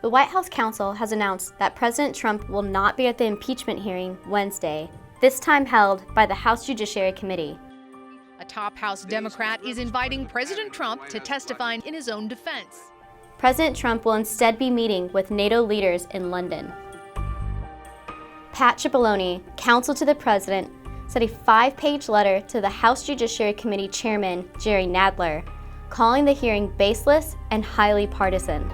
The White House counsel has announced that President Trump will not be at the impeachment hearing Wednesday, this time held by the House Judiciary Committee. A top House Democrat is inviting President Trump to testify in his own defense. President Trump will instead be meeting with NATO leaders in London. Pat Cipollone, counsel to the president, sent a 5-page letter to the House Judiciary Committee Chairman Jerry Nadler, calling the hearing baseless and highly partisan.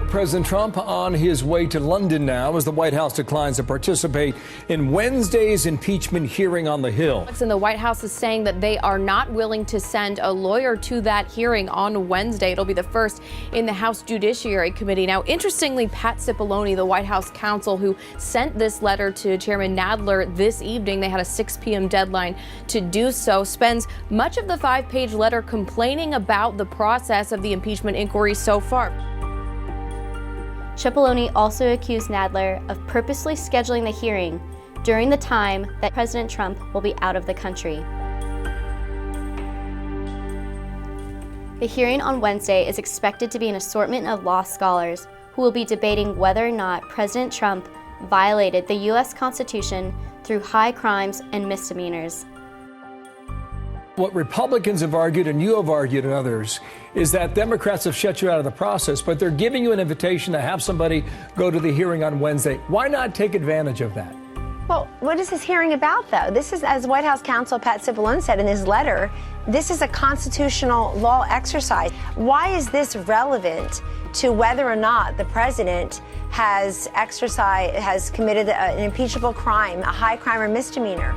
President Trump on his way to London now as the White House declines to participate in Wednesday's impeachment hearing on the Hill. And the White House is saying that they are not willing to send a lawyer to that hearing on Wednesday. It'll be the first in the House Judiciary Committee. Now, interestingly, Pat Cipollone, the White House counsel who sent this letter to Chairman Nadler this evening, they had a 6 p.m. deadline to do so, spends much of the 5-page letter complaining about the process of the impeachment inquiry so far. Cipollone also accused Nadler of purposely scheduling the hearing during the time that President Trump will be out of the country. The hearing on Wednesday is expected to be an assortment of law scholars who will be debating whether or not President Trump violated the U.S. Constitution through high crimes and misdemeanors. What Republicans have argued, and you have argued, and others, is that Democrats have shut you out of the process, but they're giving you an invitation to have somebody go to the hearing on Wednesday. Why not take advantage of that? Well, what is this hearing about, though? This is, as White House counsel Pat Cipollone said in his letter, this is a constitutional law exercise. Why is this relevant to whether or not the president has committed an impeachable crime, a high crime or misdemeanor?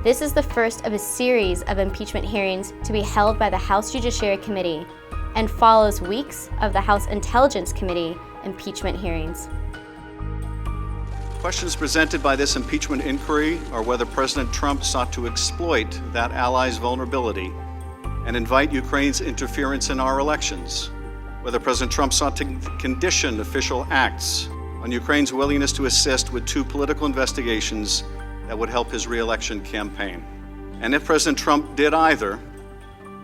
This is the first of a series of impeachment hearings to be held by the House Judiciary Committee and follows weeks of the House Intelligence Committee impeachment hearings. Questions presented by this impeachment inquiry are whether President Trump sought to exploit that ally's vulnerability and invite Ukraine's interference in our elections, whether President Trump sought to condition official acts on Ukraine's willingness to assist with 2 political investigations that would help his re-election campaign. And if President Trump did either,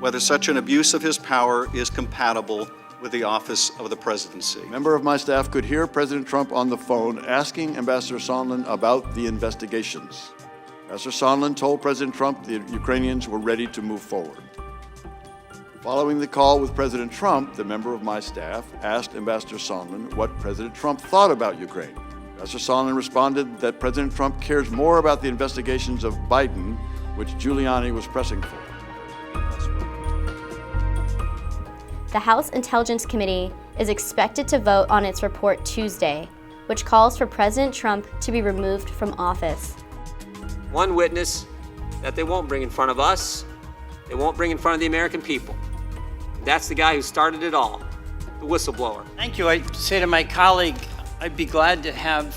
whether such an abuse of his power is compatible with the office of the presidency. A member of my staff could hear President Trump on the phone asking Ambassador Sondland about the investigations. Ambassador Sondland told President Trump the Ukrainians were ready to move forward. Following the call with President Trump, the member of my staff asked Ambassador Sondland what President Trump thought about Ukraine. Ambassador Sondland responded that President Trump cares more about the investigations of Biden, which Giuliani was pressing for. The House Intelligence Committee is expected to vote on its report Tuesday, which calls for President Trump to be removed from office. One witness that they won't bring in front of us, they won't bring in front of the American people. That's the guy who started it all, the whistleblower. Thank you. I say to my colleague, I'd be glad to have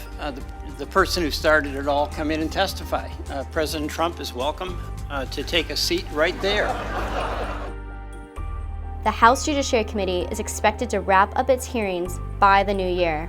the person who started it all come in and testify. President Trump is welcome to take a seat right there. The House Judiciary Committee is expected to wrap up its hearings by the new year.